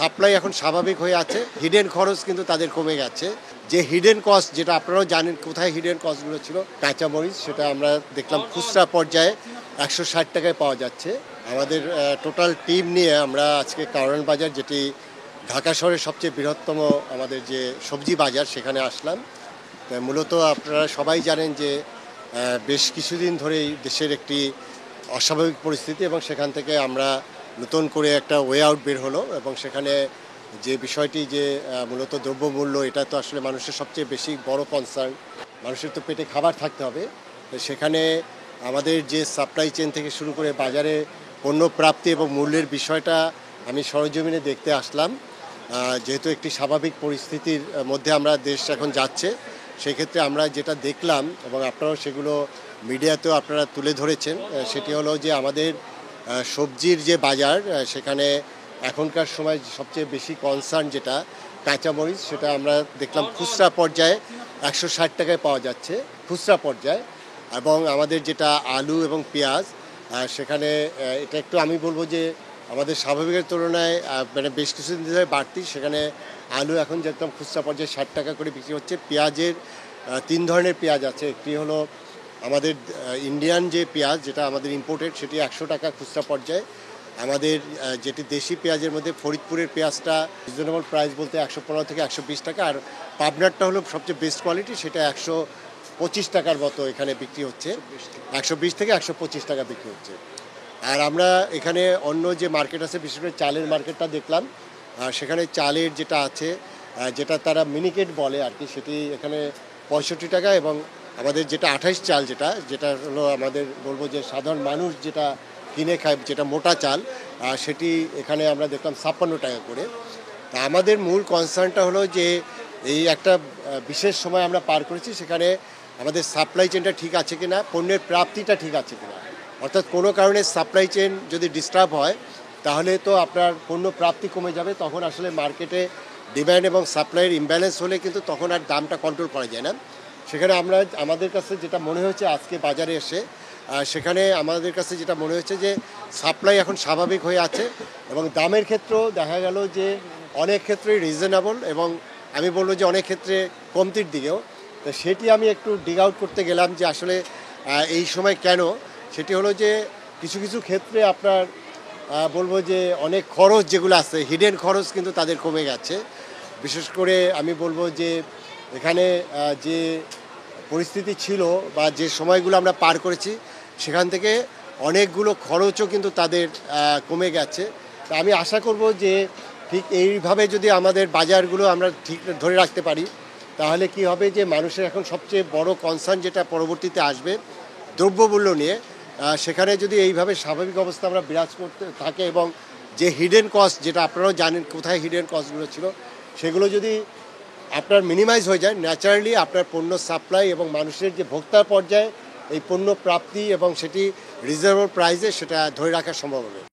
Supply এখন স্বাভাবিক হয়ে আছে, হিডেন খরচ কিন্তু তাদের কমে গেছে। যে হিডেন কস্ট, যেটা আপনারাও জানেন কোথায় হিডেন কস্টগুলো ছিল, কাঁচামরিচ, সেটা আমরা দেখলাম খুচরা পর্যায়ে 160 টাকায় পাওয়া যাচ্ছে। আমাদের টোটাল টিম নিয়ে আমরা আজকে কারওয়ান বাজার, যেটি ঢাকা শহরের সবচেয়ে বৃহত্তম আমাদের যে সবজি বাজার, সেখানে আসলাম। মূলত আপনারা সবাই জানেন যে বেশ কিছুদিন ধরেই দেশের একটি অস্বাভাবিক পরিস্থিতি, এবং সেখান থেকে আমরা নতুন করে একটা ওয়ে আউট বের হলো, এবং সেখানে যে বিষয়টি যে মূলত দ্রব্যমূল্য, এটা তো আসলে মানুষের সবচেয়ে বেশি বড় কনসার্ন। মানুষের তো পেটে খাবার থাকতে হবে। সেখানে আমাদের যে সাপ্লাই চেন থেকে শুরু করে বাজারে পণ্য প্রাপ্তি এবং মূল্যের বিষয়টা আমি সরেজমিনে দেখতে আসলাম। যেহেতু একটি স্বাভাবিক পরিস্থিতির মধ্যে আমরা দেশ এখন যাচ্ছে, সেক্ষেত্রে আমরা যেটা দেখলাম, এবং আপনারাও সেগুলো মিডিয়াতেও আপনারা তুলে ধরেছেন, সেটি হলো যে আমাদের সবজির যে বাজার, সেখানে এখনকার সময় সবচেয়ে বেশি কনসার্ন যেটা কাঁচামরিচ, সেটা আমরা দেখলাম খুচরা পর্যায়ে 160 টাকায় পাওয়া যাচ্ছে খুচরা পর্যায়ে। এবং আমাদের যেটা আলু এবং পেঁয়াজ, সেখানে এটা একটু আমি বলবো যে আমাদের স্বাভাবিকের তুলনায় মানে বেশ কিছুদিন ধরে বাড়তি। সেখানে আলু এখন যেরকম খুচরা পর্যায়ে 60 টাকা করে বিক্রি হচ্ছে। পেঁয়াজের 3 ধরনের পেঁয়াজ আছে। একটি হলো আমাদের ইন্ডিয়ান যে পেঁয়াজ, যেটা আমাদের ইম্পোর্টেড, সেটি 100 টাকা খুচরা পর্যায়ে। আমাদের যেটি দেশি পেঁয়াজের মধ্যে ফরিদপুরের পেঁয়াজটা রিজনেবল প্রাইস বলতে 115 থেকে 120 টাকা, আর পাবনারটা হলো সবচেয়ে বেস্ট কোয়ালিটি, সেটা 125 টাকার মতো এখানে বিক্রি হচ্ছে। 120 থেকে 125 টাকা বিক্রি হচ্ছে। আর আমরা এখানে অন্য যে মার্কেট আছে, বিশেষ করে চালের মার্কেটটা দেখলাম। সেখানে চালের যেটা আছে, যেটা তারা মিনিকেট বলে আর কি, সেটি এখানে 65 টাকা, এবং আমাদের যেটা 28 চাল, যেটা হলো আমাদের বলবো যে সাধারণ মানুষ যেটা কিনে খায়, যেটা মোটা চাল, সেটি এখানে আমরা দেখলাম 56 টাকা করে। তা আমাদের মূল কনসার্নটা হলো যে এই একটা বিশেষ সময় আমরা পার করেছি, সেখানে আমাদের সাপ্লাই চেনটা ঠিক আছে কিনা, পণ্যের প্রাপ্তিটা ঠিক আছে কিনা। অর্থাৎ কোনো কারণে সাপ্লাই চেন যদি ডিস্টার্ব হয়, তাহলে তো আপনার পণ্য প্রাপ্তি কমে যাবে। তখন আসলে মার্কেটে ডিম্যান্ড এবং সাপ্লাইয়ের ইমব্যালেন্স হলে কিন্তু তখন আর দামটা কন্ট্রোল করা যায় না। সেখানে আমাদের কাছে যেটা মনে হয়েছে আজকে বাজারে এসে, সেখানে আমাদের কাছে যেটা মনে হচ্ছে যে সাপ্লাই এখন স্বাভাবিক হয়ে আছে, এবং দামের ক্ষেত্রেও দেখা গেল যে অনেক ক্ষেত্রেই রিজনেবল, এবং আমি বলবো যে অনেক ক্ষেত্রে কমতির দিকেও। তো সেটি আমি একটু ডিগ আউট করতে গেলাম যে আসলে এই সময় কেন। সেটি হলো যে কিছু কিছু ক্ষেত্রে আপনার বলবো যে অনেক খরচ যেগুলো আছে, হিডেন খরচ কিন্তু তাদের কমে গেছে। বিশেষ করে আমি বলবো যে এখানে যে পরিস্থিতি ছিল বা যে সময়গুলো আমরা পার করেছি, সেখান থেকে অনেকগুলো খরচও কিন্তু তাদের কমে গেছে। তা আমি আশা করব যে ঠিক এইভাবে যদি আমাদের বাজারগুলো আমরা ঠিক ধরে রাখতে পারি, তাহলে কি হবে যে মানুষের এখন সবচেয়ে বড় কনসার্ন যেটা পরবর্তীতে আসবে দ্রব্যমূল্য নিয়ে, সেখানে যদি এইভাবে স্বাভাবিক অবস্থা আমরা বিরাজ করতে থাকে, এবং যে হিডেন কস্ট, যেটা আপনারাও জানেন কোথায় হিডেন কস্টগুলো ছিল, সেগুলো যদি আপনার মিনিমাইজ হয়ে যায়, ন্যাচারালি আপনার পণ্য সাপ্লাই এবং মানুষের যে ভোক্তার পর্যায়ে এই পণ্য প্রাপ্তি এবং সেটি রিজনেবল প্রাইসে সেটা ধরে রাখা সম্ভব হবে।